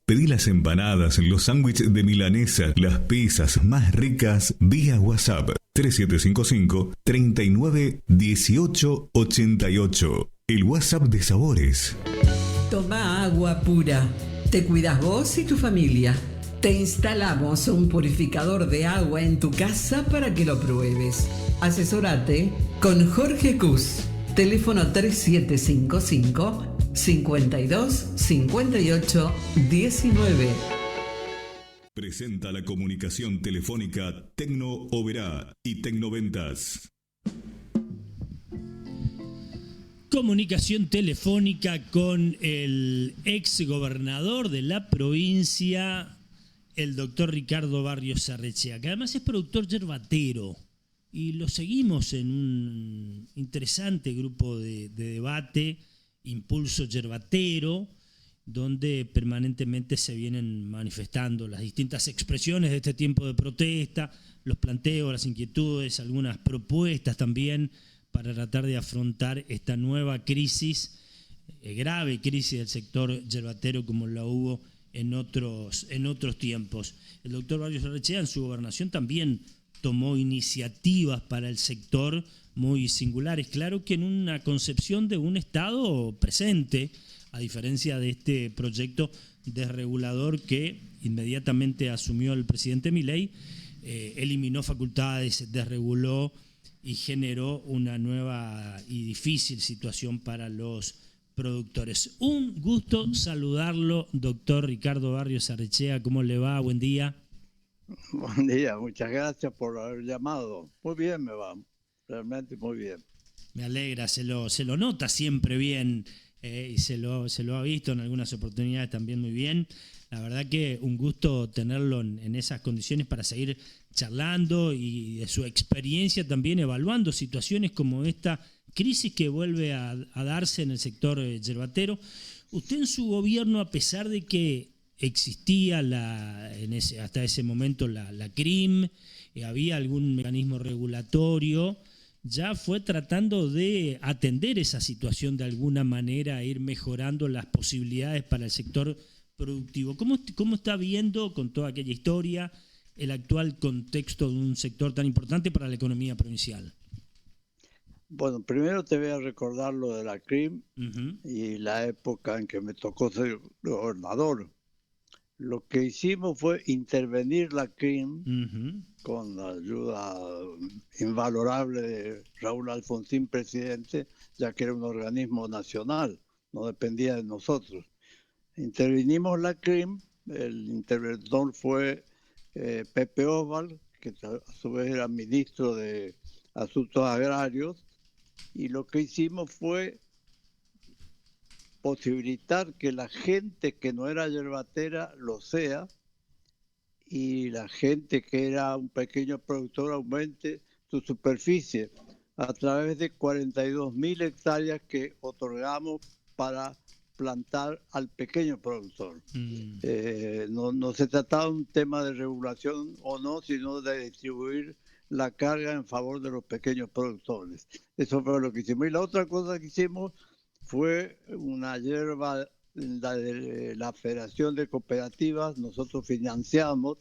Pedí las empanadas, los sándwiches de milanesa, las pizzas más ricas vía WhatsApp 3755 39 18 88. El WhatsApp de Sabores. Toma agua pura. Te cuidas vos y tu familia. Te instalamos un purificador de agua en tu casa para que lo pruebes. Asesórate con Jorge Cus. Teléfono 3755 52 58 19. Presenta la comunicación telefónica Tecno Oberá y Tecnoventas. Comunicación telefónica con el ex gobernador de la provincia, el doctor Ricardo Barrios Arrechea, que además es productor yerbatero. Y lo seguimos en un interesante grupo de debate, Impulso Yerbatero, donde permanentemente se vienen manifestando las distintas expresiones de este tiempo de protesta, los planteos, las inquietudes, algunas propuestas también para tratar de afrontar esta nueva crisis, grave crisis del sector yerbatero como la hubo en otros tiempos. El doctor Barrios Arrechea en su gobernación también tomó iniciativas para el sector muy singulares, claro que en una concepción de un Estado presente, a diferencia de este proyecto desregulador que inmediatamente asumió el presidente Milei, eliminó facultades, desreguló y generó una nueva y difícil situación para los productores. Un gusto saludarlo, doctor Ricardo Barrios Arrechea. ¿Cómo le va? Buen día. Buen día, muchas gracias por haber llamado. Muy bien me va, realmente muy bien. Me alegra, se lo nota siempre bien y se lo ha visto en algunas oportunidades también muy bien. La verdad que un gusto tenerlo en esas condiciones para seguir charlando y de su experiencia también evaluando situaciones como esta crisis que vuelve a darse en el sector yerbatero. Usted en su gobierno, a pesar de que existía hasta ese momento la CRIM, había algún mecanismo regulatorio, ya fue tratando de atender esa situación de alguna manera, ir mejorando las posibilidades para el sector productivo. ¿Cómo está viendo, con toda aquella historia, el actual contexto de un sector tan importante para la economía provincial? Bueno, primero te voy a recordar lo de la CRIM y la época en que me tocó ser gobernador. Lo que hicimos fue intervenir la CRIM con la ayuda invalorable de Raúl Alfonsín, presidente, ya que era un organismo nacional, no dependía de nosotros. Intervinimos la CRIM, el interventor fue Pepe Osval, que a su vez era ministro de Asuntos Agrarios, y lo que hicimos fue posibilitar que la gente que no era yerbatera lo sea y la gente que era un pequeño productor aumente su superficie a través de 42.000 hectáreas que otorgamos para plantar al pequeño productor. No se trataba de un tema de regulación o no, sino de distribuir la carga en favor de los pequeños productores. Eso fue lo que hicimos. Y la otra cosa que hicimos fue una hierba de la Federación de Cooperativas. Nosotros financiamos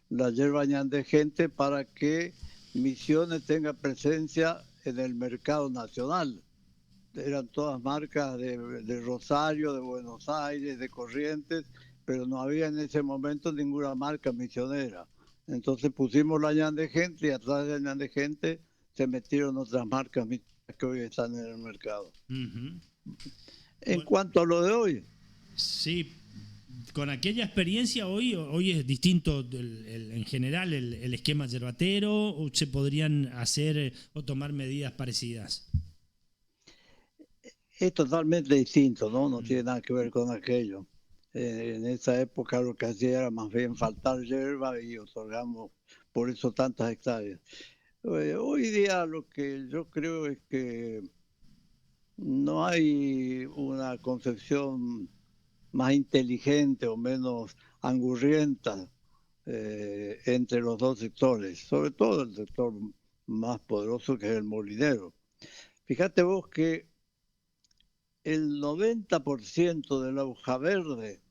la hierba ñandejente para que Misiones tenga presencia en el mercado nacional. Eran todas marcas de Rosario, de Buenos Aires, de Corrientes, pero no había en ese momento ninguna marca misionera. Entonces pusimos la ñandejente y atrás de la ñandejente se metieron otras marcas misioneras que hoy están en el mercado. En cuanto a lo de hoy. Sí, con aquella experiencia hoy es distinto en general el esquema yerbatero, o se podrían hacer o tomar medidas parecidas. Es totalmente distinto, ¿no? No tiene nada que ver con aquello. En esa época lo que hacía era más bien faltar hierba y otorgamos por eso tantas hectáreas. Hoy día lo que yo creo es que no hay una concepción más inteligente o menos angurrienta entre los dos sectores, sobre todo el sector más poderoso que es el molinero. Fíjate vos que el 90% de la hoja verde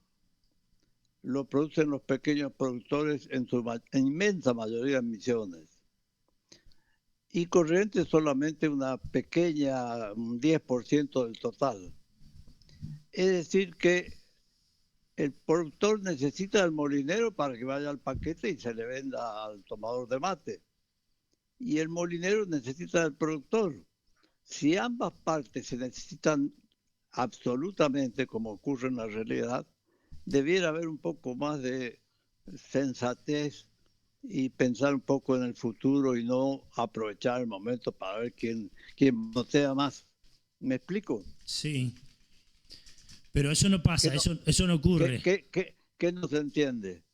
lo producen los pequeños productores en su inmensa mayoría en Misiones. Y Corrientes solamente una pequeña, un 10% del total. Es decir que el productor necesita al molinero para que vaya al paquete y se le venda al tomador de mate. Y el molinero necesita al productor. Si ambas partes se necesitan absolutamente, como ocurre en la realidad, debiera haber un poco más de sensatez y pensar un poco en el futuro y no aprovechar el momento para ver quién botea más. ¿Me explico? Sí. Pero eso no pasa, eso no ocurre. ¿Qué no se entiende?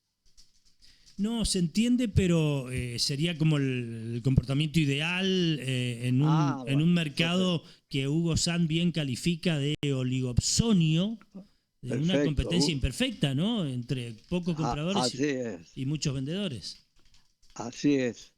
No, se entiende, pero sería como el comportamiento ideal en un mercado que Hugo Sand bien califica de oligopsonio, de Perfecto. una competencia imperfecta, ¿no? Entre pocos compradores y muchos vendedores. Así es.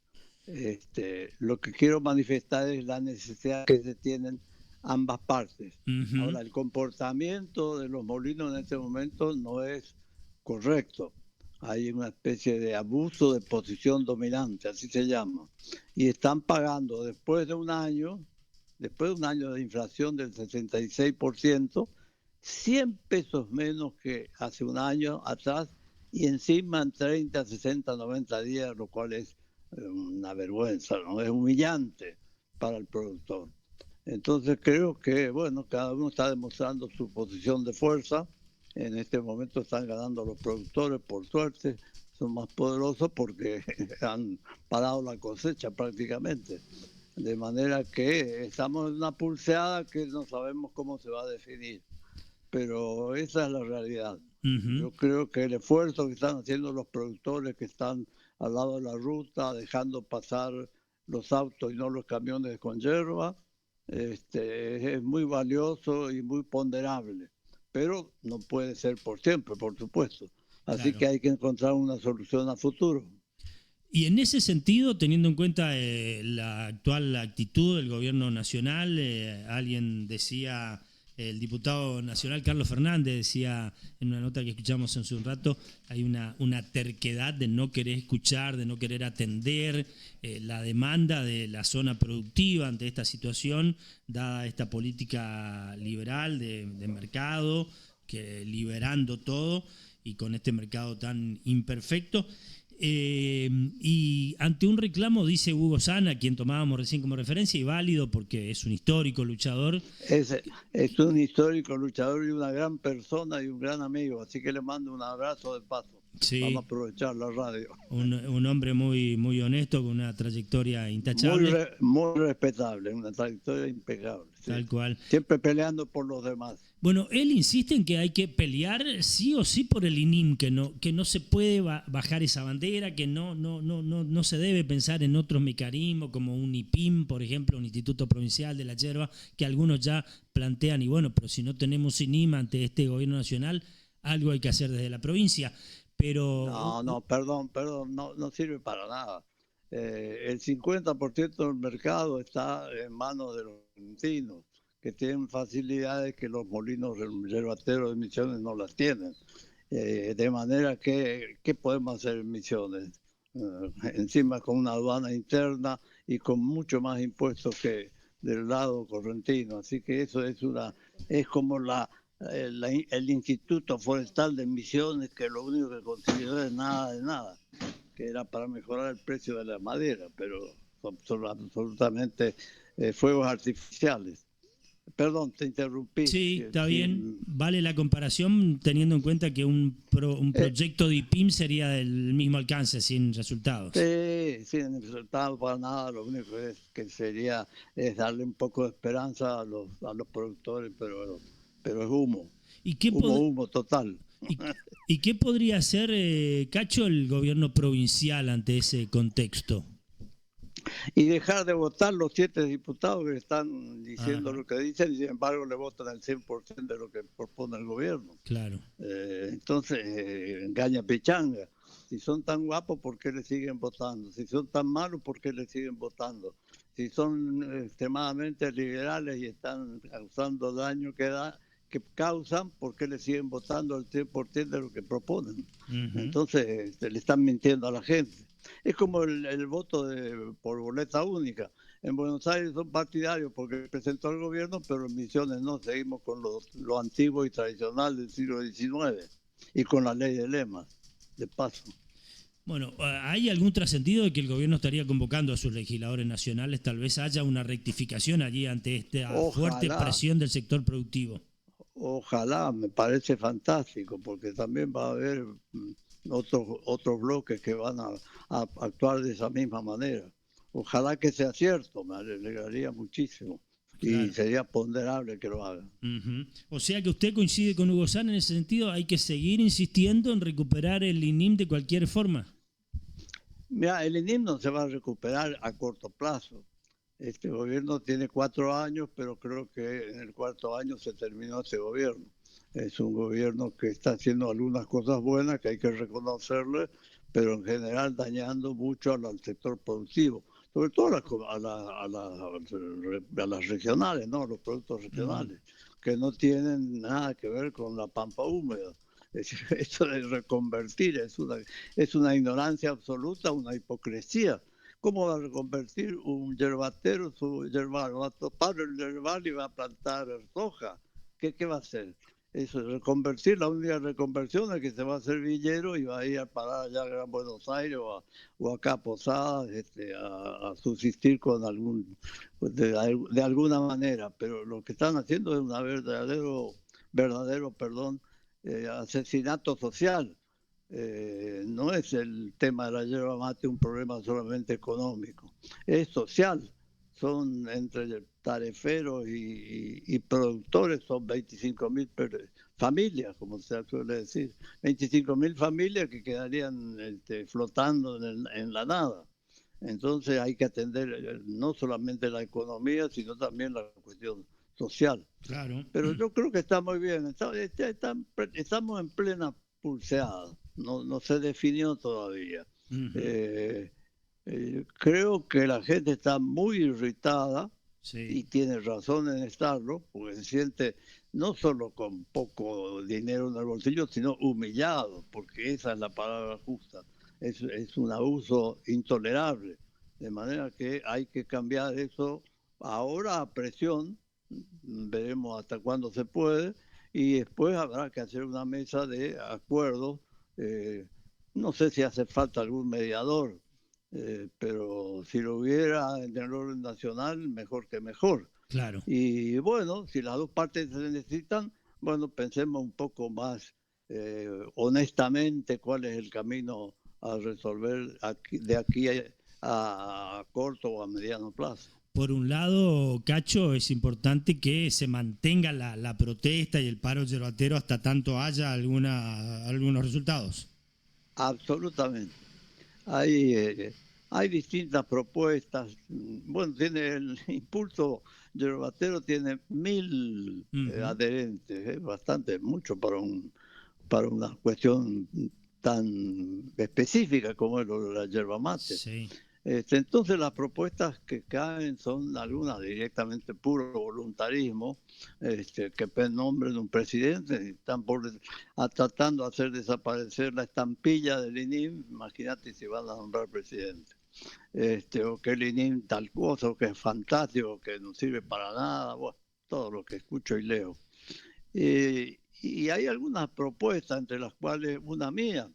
Lo que quiero manifestar es la necesidad que se tienen ambas partes. Uh-huh. Ahora, el comportamiento de los molinos en este momento no es correcto. Hay una especie de abuso de posición dominante, así se llama. Y están pagando después de un año de inflación del 66%, 100 pesos menos que hace un año atrás, y encima en 30, 60, 90 días, lo cual es una vergüenza, ¿no? Es humillante para el productor. Entonces creo que, bueno, cada uno está demostrando su posición de fuerza. En este momento están ganando los productores, por suerte, son más poderosos porque han parado la cosecha prácticamente. De manera que estamos en una pulseada que no sabemos cómo se va a definir. Pero esa es la realidad. Uh-huh. Yo creo que el esfuerzo que están haciendo los productores que están al lado de la ruta, dejando pasar los autos y no los camiones con hierba, es muy valioso y muy ponderable. Pero no puede ser por siempre, por supuesto. Así Claro. que hay que encontrar una solución a futuro. Y en ese sentido, teniendo en cuenta la actual actitud del gobierno nacional, alguien decía, el diputado nacional Carlos Fernández decía en una nota que escuchamos hace un rato, hay una terquedad de no querer escuchar, de no querer atender la demanda de la zona productiva ante esta situación, dada esta política liberal de mercado, que liberando todo y con este mercado tan imperfecto. Y ante un reclamo, dice Hugo Sand, a quien tomábamos recién como referencia, y válido porque es un histórico luchador. Es un histórico luchador y una gran persona y un gran amigo, así que le mando un abrazo de paso. Sí, vamos a aprovechar la radio. Un hombre muy, muy honesto, con una trayectoria intachable. Muy respetable, una trayectoria impecable. Sí. Tal cual. Siempre peleando por los demás. Bueno, él insiste en que hay que pelear sí o sí por el INIM, que no se puede bajar esa bandera, que no se debe pensar en otros mecanismos como un IPIM, por ejemplo, un Instituto Provincial de la Yerba, que algunos ya plantean, y bueno, pero si no tenemos INIM ante este gobierno nacional, algo hay que hacer desde la provincia. Pero perdón, no sirve para nada. El 50% del mercado está en manos de los argentinos, que tienen facilidades que los molinos yerbateros de Misiones no las tienen. De manera que, ¿qué podemos hacer en Misiones? Encima con una aduana interna y con mucho más impuestos que del lado correntino. Así que eso es como el Instituto Forestal de Misiones, que lo único que consiguió es nada de nada, que era para mejorar el precio de la madera, pero son absolutamente fuegos artificiales. Perdón, te interrumpí. Sí, está bien. Vale la comparación teniendo en cuenta que un proyecto de IPIM sería del mismo alcance, sin resultados. Sí, sin resultados para nada. Lo único que sería es darle un poco de esperanza a los productores, pero es humo. ¿Y qué humo total. ¿Y qué podría hacer, Cacho, el gobierno provincial ante ese contexto? Y dejar de votar los 7 diputados que están diciendo lo que dicen y sin embargo le votan el 100% de lo que propone el gobierno. Claro. Entonces, engaña pichanga. Si son tan guapos, ¿por qué le siguen votando? Si son tan malos, ¿por qué le siguen votando? Si son extremadamente liberales y están causando daño, que causan, ¿por qué le siguen votando el 3% de lo que proponen? Ujú. Entonces le están mintiendo a la gente. Es como el voto por boleta única. En Buenos Aires son partidarios porque presentó el gobierno, pero en Misiones no, seguimos con lo antiguo y tradicional del siglo XIX y con la ley de lemas, de paso. Bueno, ¿hay algún trascendido de que el gobierno estaría convocando a sus legisladores nacionales? Tal vez haya una rectificación allí ante esta fuerte Ojalá, presión del sector productivo. ojalá, me parece fantástico, porque también va a haber otros bloques que van a actuar de esa misma manera. Ojalá que sea cierto, me alegraría muchísimo. Claro. Y sería ponderable que lo hagan. Ujú. O sea que usted coincide con Hugo Zan en ese sentido, hay que seguir insistiendo en recuperar el INIM de cualquier forma. Mira, el INIM no se va a recuperar a corto plazo. Este gobierno tiene 4 años, pero creo que en el cuarto año se terminó ese gobierno. Es un gobierno que está haciendo algunas cosas buenas que hay que reconocerle, pero en general dañando mucho al sector productivo, sobre todo a las regionales, ¿no? Los productos regionales, que no tienen nada que ver con la pampa húmeda. Eso de reconvertir es una ignorancia absoluta, una hipocresía. ¿Cómo va a reconvertir un yerbatero su yerbal? Va a topar el yerbal y va a plantar soja. ¿Qué va a hacer? Eso es reconvertir. La única reconversión es que se va a hacer villero y va a ir a parar allá a Gran Buenos Aires o acá a Posadas a subsistir con de alguna manera. Pero lo que están haciendo es un verdadero asesinato social. No es el tema de la yerba mate un problema solamente económico, es social. Son entre tareferos y productores, son 25.000 familias, como se suele decir, 25.000 familias que quedarían flotando en la nada. Entonces hay que atender no solamente la economía, sino también la cuestión social. Claro. Pero yo creo que está muy bien, estamos en plena pulseada, no se definió todavía. Uh-huh. Creo que la gente está muy irritada Sí. y tiene razón en estarlo, porque se siente no solo con poco dinero en el bolsillo, sino humillado, porque esa es la palabra justa. Es un abuso intolerable, de manera que hay que cambiar eso ahora a presión, veremos hasta cuándo se puede, y después habrá que hacer una mesa de acuerdos. No sé si hace falta algún mediador, pero si lo hubiera en el orden nacional, mejor que mejor. Claro. Y bueno, si las dos partes se necesitan, bueno, pensemos un poco más honestamente cuál es el camino a resolver de aquí a corto o a mediano plazo. Por un lado, Cacho, es importante que se mantenga la protesta y el paro yerbatero hasta tanto haya algunos resultados. Absolutamente. Hay distintas propuestas. Bueno, tiene el impulso yerbatero, tiene 1.000 adherentes, bastante, mucho para una cuestión tan específica como es lo de la yerba mate. Sí. Entonces las propuestas que caen son algunas directamente puro voluntarismo, que nombren un presidente y están tratando de hacer desaparecer la estampilla del INIM. Imagínate si van a nombrar presidente. O que el INIM tal cosa, o que es fantástico, que no sirve para nada, bueno, todo lo que escucho y leo. Y hay algunas propuestas, entre las cuales una mía,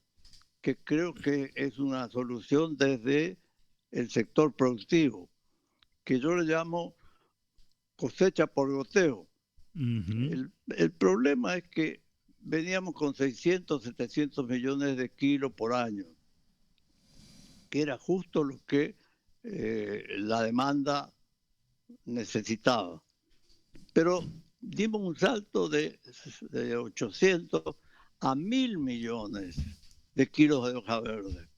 que creo que es una solución desde el sector productivo, que yo le llamo cosecha por goteo. El problema es que veníamos con 600, 700 millones de kilos por año, que era justo lo que la demanda necesitaba. Pero dimos un salto de 800 a 1.000 millones de kilos de hoja verde.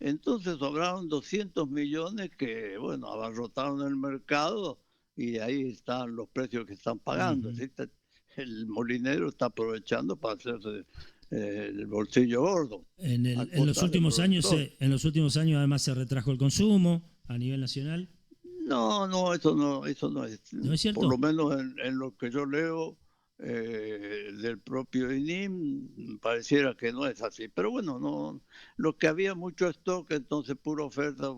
Entonces sobraron 200 millones que, bueno, abarrotaron el mercado y de ahí están los precios que están pagando. Uh-huh. El molinero está aprovechando para hacerse el bolsillo gordo. En los últimos años además se retrajo el consumo a nivel nacional. No, eso no es. ¿No es cierto? Por lo menos en lo que yo leo, del propio INIM, pareciera que no es así. Pero bueno, no, lo que había mucho stock, entonces pura oferta,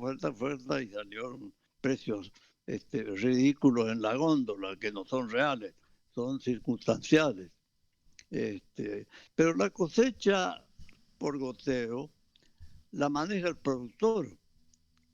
y salieron precios ridículos en la góndola, que no son reales, son circunstanciales. Pero la cosecha por goteo la maneja el productor.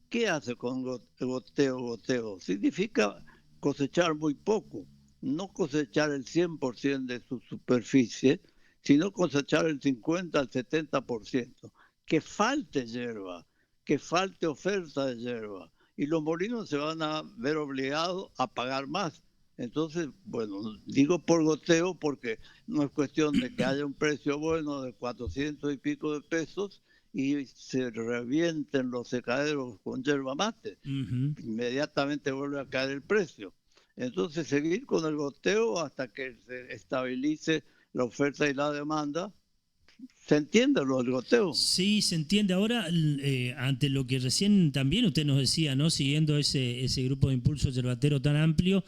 ¿Qué hace con goteo? Significa cosechar muy poco, no cosechar el 100% de su superficie, sino cosechar el 50 al 70%. Que falte hierba, que falte oferta de hierba, y los molinos se van a ver obligados a pagar más. Entonces, bueno, digo por goteo porque no es cuestión de que haya un precio bueno de 400 y pico de pesos y se revienten los secaderos con yerba mate. Inmediatamente vuelve a caer el precio. Entonces, seguir con el goteo hasta que se estabilice la oferta y la demanda. ¿Se entiende lo del goteo? Sí, se entiende. Ahora, ante lo que recién también usted nos decía, ¿no? Siguiendo ese grupo de impulso yerbatero tan amplio,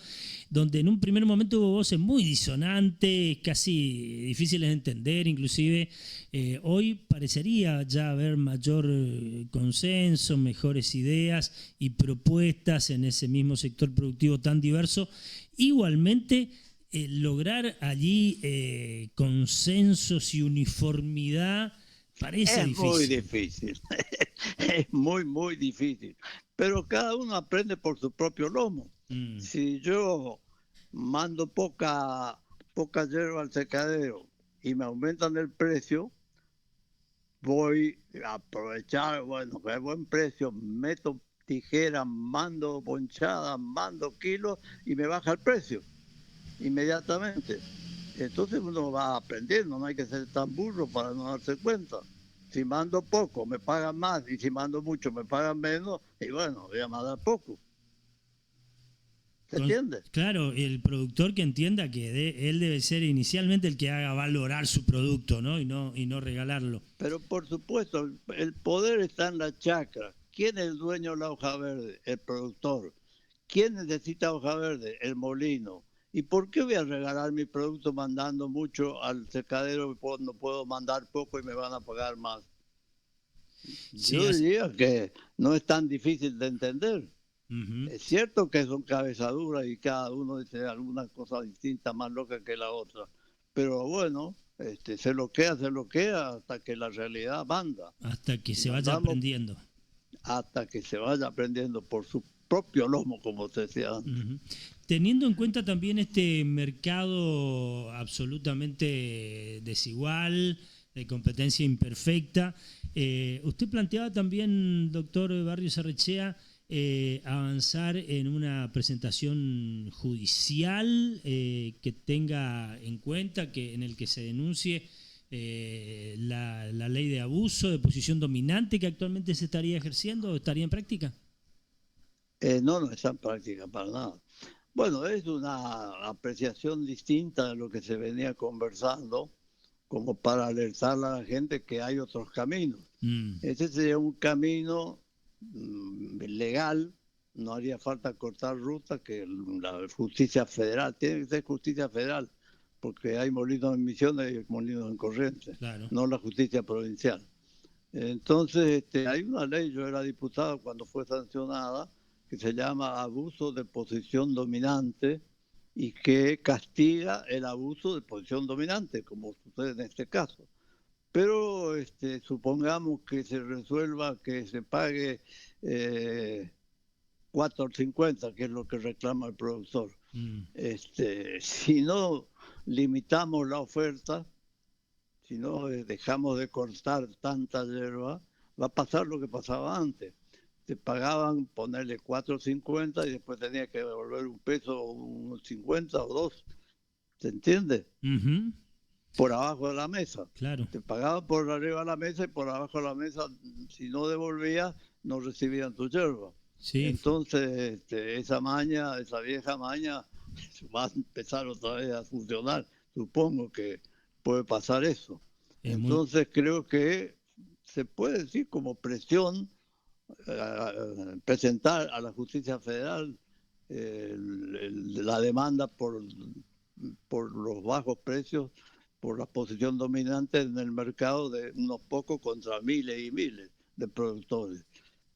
donde en un primer momento hubo voces muy disonantes, casi difíciles de entender, inclusive hoy parecería ya haber mayor consenso, mejores ideas y propuestas en ese mismo sector productivo tan diverso. Igualmente, lograr allí consensos y uniformidad parece difícil. Es muy difícil, es muy, muy difícil. Pero cada uno aprende por su propio lomo. Si yo mando poca hierba al secadero y me aumentan el precio, voy a aprovechar, bueno, que es buen precio, meto tijera, mando ponchada, mando kilos y me baja el precio inmediatamente. Entonces uno va aprendiendo, no hay que ser tan burro para no darse cuenta. Si mando poco me pagan más y si mando mucho me pagan menos, y bueno, voy a mandar poco. ¿Se entiende? Claro, el productor que entienda que él debe ser inicialmente el que haga valorar su producto, ¿no? Y no regalarlo. Pero por supuesto, el poder está en la chacra. ¿Quién es el dueño de la hoja verde? El productor. ¿Quién necesita hoja verde? El molino. ¿Y por qué voy a regalar mi producto mandando mucho al secadero cuando puedo mandar poco y me van a pagar más? Sí, Yo diría que no es tan difícil de entender. Es cierto que son cabezaduras y cada uno dice alguna cosa distinta, más loca que la otra. Pero bueno, se bloquea hasta que la realidad manda. Hasta que se vaya aprendiendo. Hasta que se vaya aprendiendo por su propio lomo, como te decía antes. Teniendo en cuenta también este mercado absolutamente desigual, de competencia imperfecta, usted planteaba también, doctor Barrios Arrechea, avanzar en una presentación judicial que tenga en cuenta, en el que se denuncie la ley de abuso, de posición dominante que actualmente se estaría ejerciendo o estaría en práctica. No está en práctica para nada. Bueno, es una apreciación distinta de lo que se venía conversando, como para alertar a la gente que hay otros caminos. Ese sería un camino legal, no haría falta cortar ruta, que la justicia federal, tiene que ser justicia federal, porque hay molinos en Misiones y molinos en Corrientes, claro, no la justicia provincial. Entonces, hay una ley, yo era diputado cuando fue sancionada, que se llama abuso de posición dominante y que castiga el abuso de posición dominante, como sucede en este caso. Pero supongamos que se resuelva que se pague 4.50, que es lo que reclama el productor. Si no limitamos la oferta, si no dejamos de cortar tanta hierba, va a pasar lo que pasaba antes. Te pagaban ponerle 4.50 y después tenía que devolver un peso, unos 50 o 2. ¿Se entiende? Por abajo de la mesa. Claro. Te pagaban por arriba de la mesa y por abajo de la mesa, si no devolvías, no recibían tu yerba. Sí. Entonces, esa vieja maña, va a empezar otra vez a funcionar. Supongo que puede pasar eso. Entonces, creo que se puede decir como presión, presentar a la justicia federal la demanda por por los bajos precios, por la posición dominante en el mercado de unos pocos contra miles y miles de productores.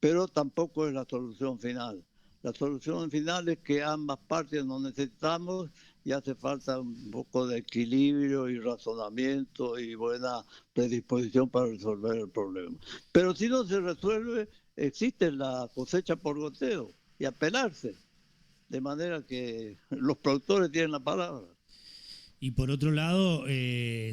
Pero tampoco es la solución final. La solución final es que ambas partes nos necesitamos y hace falta un poco de equilibrio y razonamiento y buena predisposición para resolver el problema. Pero si no se resuelve, existe la cosecha por goteo y apelarse, de manera que los productores tienen la palabra. Y por otro lado,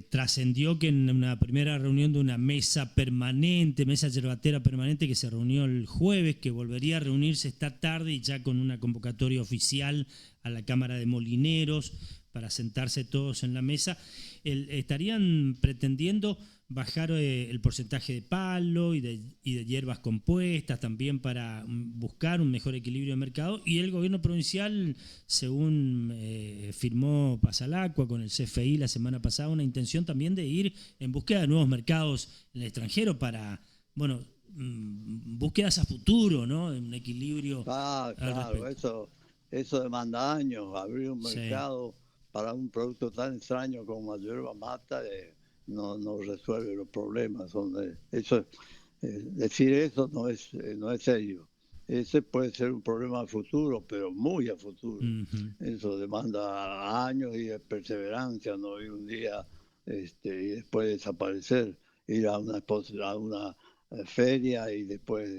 trascendió que en una primera reunión de una mesa permanente, mesa yerbatera permanente que se reunió el jueves, que volvería a reunirse esta tarde y ya con una convocatoria oficial a la Cámara de Molineros para sentarse todos en la mesa, estarían pretendiendo bajar el porcentaje de palo y de hierbas compuestas también para buscar un mejor equilibrio de mercado, y el gobierno provincial, según firmó Pasalacqua con el CFI la semana pasada, una intención también de ir en búsqueda de nuevos mercados en el extranjero para, bueno, búsquedas a futuro, ¿no? Un equilibrio. Claro, eso demanda años, abrir un mercado para un producto tan extraño como la yerba mata. No resuelve los problemas. Decir eso no es serio. Ese puede ser un problema a futuro, pero muy a futuro. Uh-huh. Eso demanda años y de perseverancia, no ir un día y después desaparecer, ir a una feria y después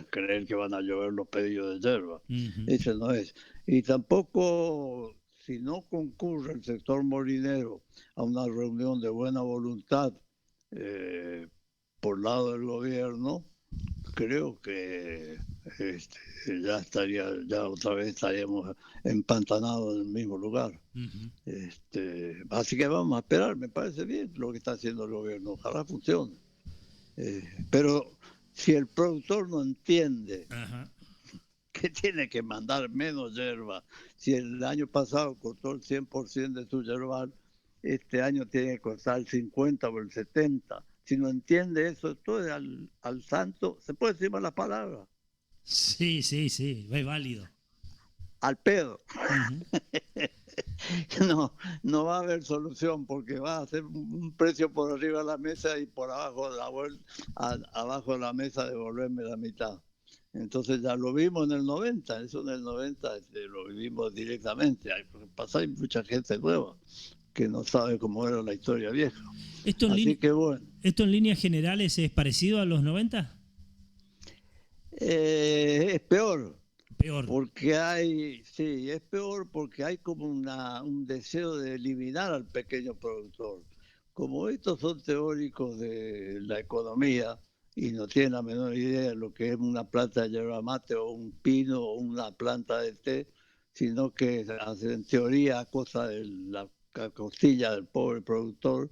creer que van a llover los pedidos de yerba. Uh-huh. Eso no es. Y tampoco, si no concurre el sector molinero a una reunión de buena voluntad por lado del gobierno, creo que ya otra vez estaríamos empantanados en el mismo lugar. Uh-huh. Así que vamos a esperar, me parece bien lo que está haciendo el gobierno, ojalá funcione. Pero si el productor no entiende uh-huh. que tiene que mandar menos yerba, si el año pasado costó el 100% de su yerbal, este año tiene que costar el 50 o el 70. Si no entiende eso, todo al santo, se puede decir malas palabras. Sí, es válido. Al pedo. Uh-huh. No va a haber solución, porque va a ser un precio por arriba de la mesa y por abajo abajo de la mesa devolverme la mitad. Entonces ya lo vimos en el 90, eso en el 90 lo vivimos directamente. Hay mucha gente nueva que no sabe cómo era la historia vieja. ¿Esto en líneas generales es parecido a los 90? Es peor. Porque es peor porque hay como un deseo de eliminar al pequeño productor. Como estos son teóricos de la economía y no tienen la menor idea de lo que es una planta de yerba mate o un pino o una planta de té, sino que hacen teoría a costa de la costilla del pobre productor.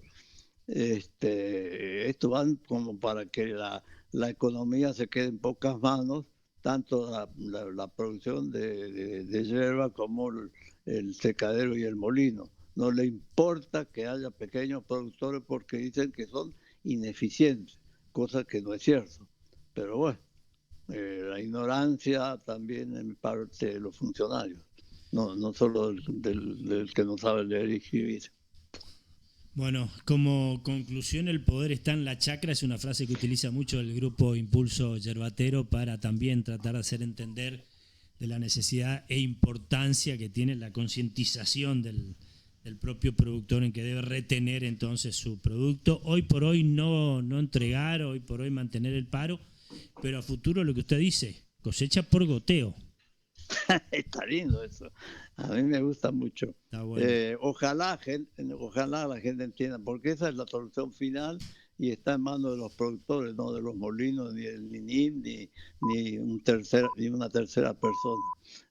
Esto van como para que la economía se quede en pocas manos, tanto la producción de yerba como el secadero y el molino. No le importa que haya pequeños productores porque dicen que son ineficientes, cosa que no es cierto. Pero bueno, la ignorancia también en parte de los funcionarios, no solo del que no sabe leer y escribir. Bueno, como conclusión, el poder está en la chacra, es una frase que utiliza mucho el grupo Impulso Yerbatero para también tratar de hacer entender de la necesidad e importancia que tiene la concientización del propio productor en que debe retener entonces su producto. Hoy por hoy no entregar, hoy por hoy mantener el paro, pero a futuro lo que usted dice, cosecha por goteo. Está lindo eso. A mí me gusta mucho. Bueno. Ojalá la gente entienda, porque esa es la solución final y está en manos de los productores, no de los molinos, ni el NINIM, ni una tercera persona.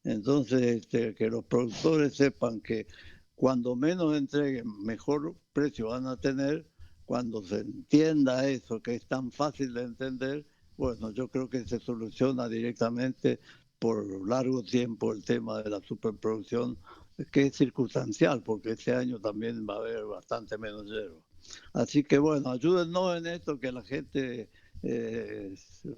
Entonces, que los productores sepan que cuando menos entreguen, mejor precio van a tener. Cuando se entienda eso, que es tan fácil de entender, bueno, yo creo que se soluciona directamente por largo tiempo el tema de la superproducción, que es circunstancial, porque este año también va a haber bastante menos yerba. Así que bueno, ayúdennos en esto, que la gente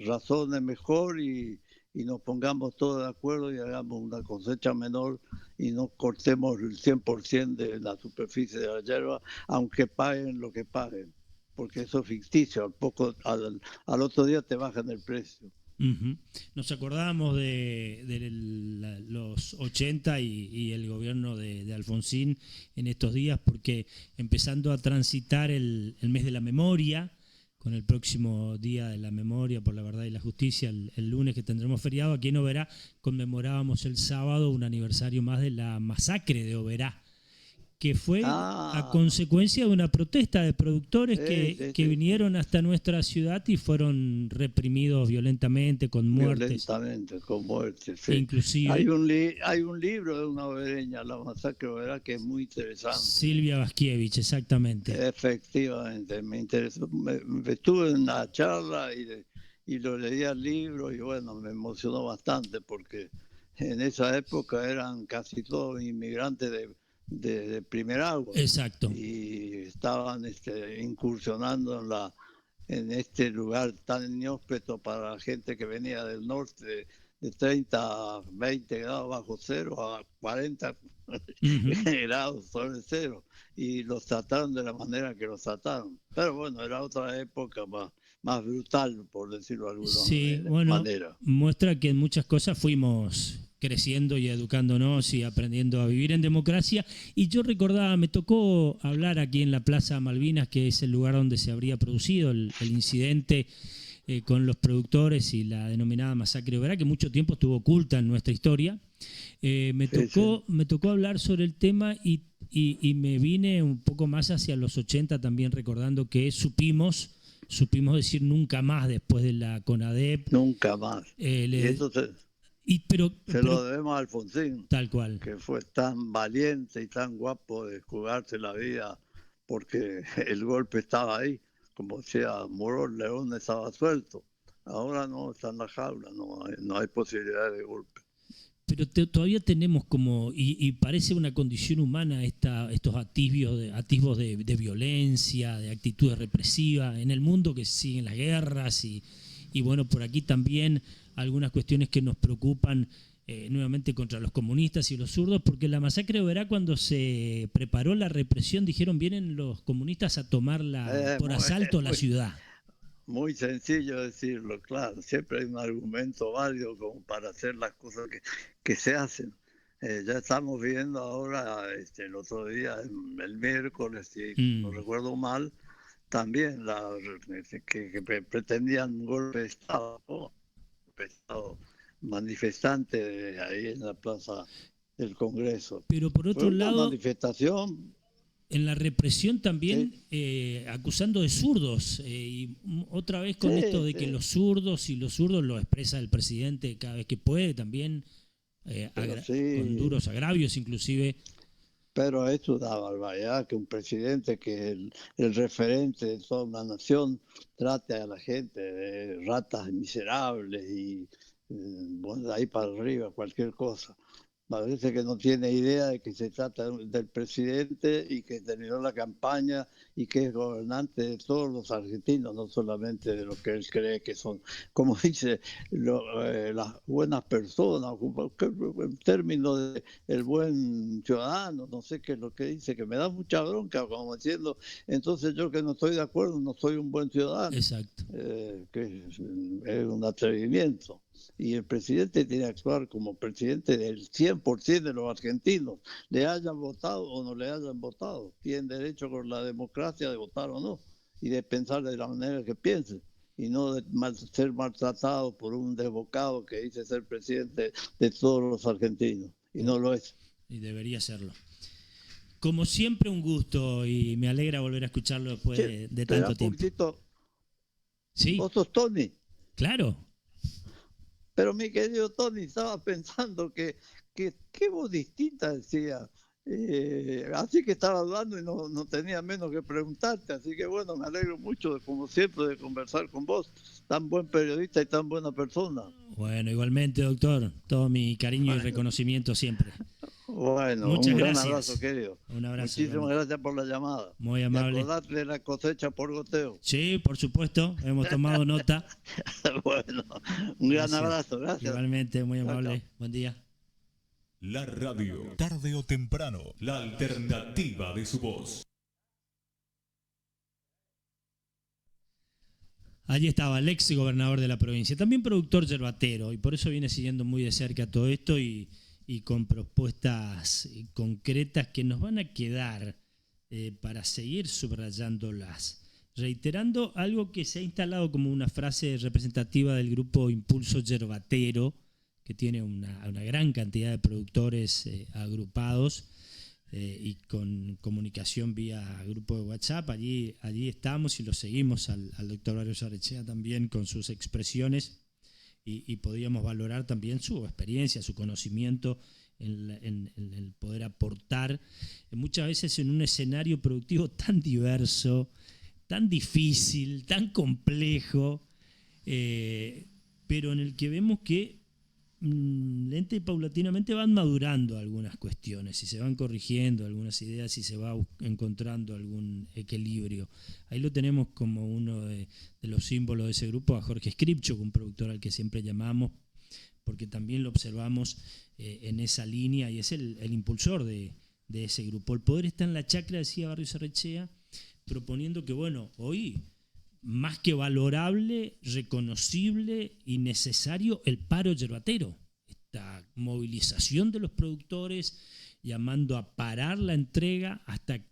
razone mejor y y nos pongamos todos de acuerdo y hagamos una cosecha menor y no cortemos el 100% de la superficie de la hierba, aunque paguen lo que paguen, porque eso es ficticio, al otro día te bajan el precio. Uh-huh. Nos acordábamos de los 80 y el gobierno de Alfonsín en estos días, porque empezando a transitar el mes de la memoria, con el próximo Día de la Memoria por la Verdad y la Justicia, el lunes que tendremos feriado, aquí en Oberá conmemorábamos el sábado un aniversario más de la masacre de Oberá, que fue a consecuencia de una protesta de productores que vinieron hasta nuestra ciudad y fueron reprimidos violentamente, con muertes. Violentamente, con muertes, sí. Inclusive hay un libro de una obereña, La Masacre de Oberá, que es muy interesante. Silvia Baskievich, exactamente. Efectivamente, me interesó. Estuve en una charla y lo leí al libro y bueno, me emocionó bastante porque en esa época eran casi todos inmigrantes de primer agua. Exacto. Y estaban incursionando en este lugar tan inhóspito para la gente que venía del norte, de 30 a 20 grados bajo cero a 40 grados sobre cero, y los trataron de la manera que los trataron. Pero bueno, era otra época más brutal, por decirlo de alguna manera. Muestra que en muchas cosas fuimos creciendo y educándonos y aprendiendo a vivir en democracia. Y yo recordaba, me tocó hablar aquí en la Plaza Malvinas, que es el lugar donde se habría producido el incidente con los productores y la denominada masacre de Oberá, que mucho tiempo estuvo oculta en nuestra historia. Me tocó hablar sobre el tema y me vine un poco más hacia los 80 también, recordando que supimos decir nunca más después de la CONADEP. Nunca más. Pero lo debemos a Alfonsín, tal cual, que fue tan valiente y tan guapo de jugarse la vida porque el golpe estaba ahí. Como decía Morón, León estaba suelto. Ahora no, está en la jaula, no hay posibilidad de golpe. Pero todavía tenemos y parece una condición humana estos atisbos de violencia, de actitudes represivas en el mundo, que siguen las guerras y bueno, por aquí también algunas cuestiones que nos preocupan nuevamente contra los comunistas y los zurdos, porque la masacre de Oberá, cuando se preparó la represión, dijeron vienen los comunistas a tomar por asalto la ciudad. Muy sencillo decirlo, claro, siempre hay un argumento válido como para hacer las cosas que se hacen. Ya estamos viendo ahora, el otro día, el miércoles, si no recuerdo mal, también que pretendían un golpe de Estado, manifestante ahí en la plaza del Congreso. Pero por otro lado, manifestación, en la represión también acusando de zurdos, y otra vez con esto de que los zurdos lo expresa el presidente cada vez que puede, también con duros agravios inclusive. Pero es una barbaridad que un presidente que es el referente de toda una nación trate a la gente de ratas miserables y de ahí para arriba, cualquier cosa. Parece que no tiene idea de que se trata del presidente y que terminó la campaña y que es gobernante de todos los argentinos, no solamente de los que él cree que son, como dice, las buenas personas, en términos de el buen ciudadano, no sé qué es lo que dice, que me da mucha bronca, como diciendo, entonces yo que no estoy de acuerdo, no soy un buen ciudadano. Exacto. Que es un atrevimiento. Y el presidente tiene que actuar como presidente del 100% de los argentinos, le hayan votado o no le hayan votado. Tienen derecho con la democracia de votar o no, y de pensar de la manera que piensen, y no de ser maltratado por un desbocado que dice ser presidente de todos los argentinos, y no lo es. Y debería serlo. Como siempre, un gusto, y me alegra volver a escucharlo después de tanto tiempo. Poquitito. ¿Sí? ¿Vos sos Tony? Claro. Pero mi querido Tony, estaba pensando que qué voz distinta decía. Así que estaba hablando y no tenía menos que preguntarte. Así que bueno, me alegro mucho, como siempre, de conversar con vos. Tan buen periodista y tan buena persona. Bueno, igualmente, doctor. Todo mi cariño y reconocimiento siempre. Bueno, Muchas un gran gracias. abrazo, querido. Un abrazo. Muchísimas Igualmente. gracias por la llamada. Muy Y amable. acordate de la cosecha por goteo. Sí, por supuesto, hemos tomado nota. Bueno, un gran Gracias. abrazo, gracias. Igualmente, muy Chao, amable. chao. Buen día. La radio, tarde o temprano, la alternativa de su voz. Allí estaba el ex gobernador de la provincia, también productor yerbatero, y por eso viene siguiendo muy de cerca todo esto y con propuestas concretas que nos van a quedar para seguir subrayándolas. Reiterando algo que se ha instalado como una frase representativa del grupo Impulso Yerbatero, que tiene una gran cantidad de productores agrupados y con comunicación vía grupo de WhatsApp. Allí estamos y lo seguimos al doctor Barrio Sarrechea también con sus expresiones y podíamos valorar también su experiencia, su conocimiento en el poder aportar muchas veces en un escenario productivo tan diverso, tan difícil, tan complejo, pero en el que vemos que lenta y paulatinamente van madurando algunas cuestiones y se van corrigiendo algunas ideas y se va encontrando algún equilibrio. Ahí lo tenemos como uno de los símbolos de ese grupo a Jorge Scripchuk, un productor al que siempre llamamos porque también lo observamos en esa línea y es el impulsor de ese grupo. El poder está en la chacra, decía Barrio Sarrechea, proponiendo que, bueno, hoy más que valorable, reconocible y necesario el paro yerbatero, esta movilización de los productores llamando a parar la entrega hasta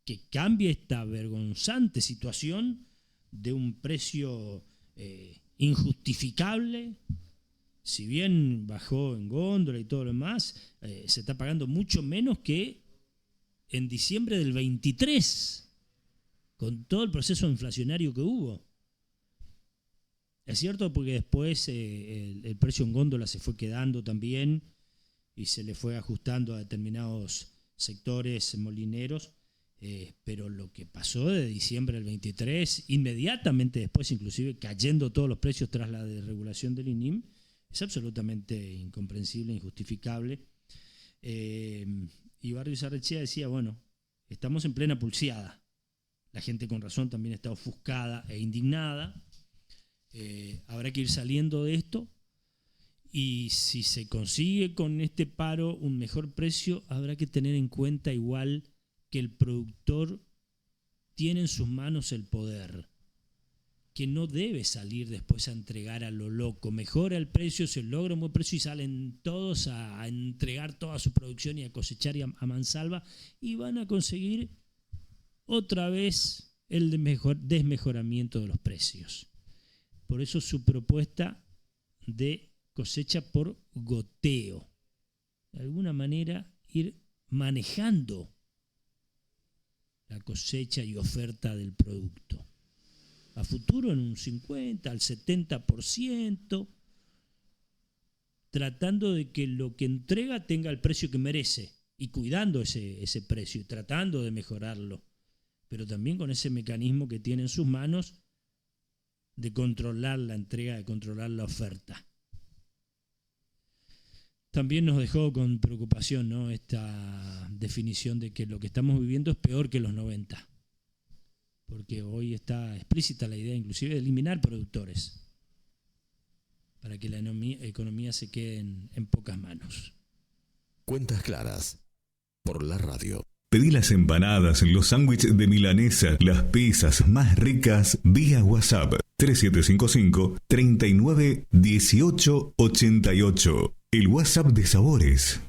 que cambie esta vergonzante situación de un precio injustificable. Si bien bajó en góndola y todo lo demás, se está pagando mucho menos que en diciembre del 23, con todo el proceso inflacionario que hubo. Es cierto porque después el precio en góndola se fue quedando también y se le fue ajustando a determinados sectores molineros, pero lo que pasó de diciembre del 23, inmediatamente después, inclusive cayendo todos los precios tras la desregulación del INIM, es absolutamente incomprensible, injustificable. Y Barrio Sarrechea decía, bueno, estamos en plena pulseada. La gente con razón también está ofuscada e indignada. Habrá que ir saliendo de esto y si se consigue con este paro un mejor precio, habrá que tener en cuenta igual que el productor tiene en sus manos el poder, que no debe salir después a entregar a lo loco. Mejora el precio, se logra un buen precio y salen todos a entregar toda su producción y a cosechar y a mansalva y van a conseguir otra vez el desmejoramiento de los precios. Por eso su propuesta de cosecha por goteo. De alguna manera ir manejando la cosecha y oferta del producto. A futuro en un 50 al 70%, tratando de que lo que entrega tenga el precio que merece y cuidando ese precio y tratando de mejorarlo, pero también con ese mecanismo que tiene en sus manos de controlar la entrega, de controlar la oferta. También nos dejó con preocupación, ¿no?, esta definición de que lo que estamos viviendo es peor que los 90, porque hoy está explícita la idea inclusive de eliminar productores para que la economía se quede en pocas manos. Cuentas claras por la radio. Pedí las empanadas, los sándwiches de milanesa, las pizzas más ricas vía WhatsApp 3755 39 18 88. El WhatsApp de sabores.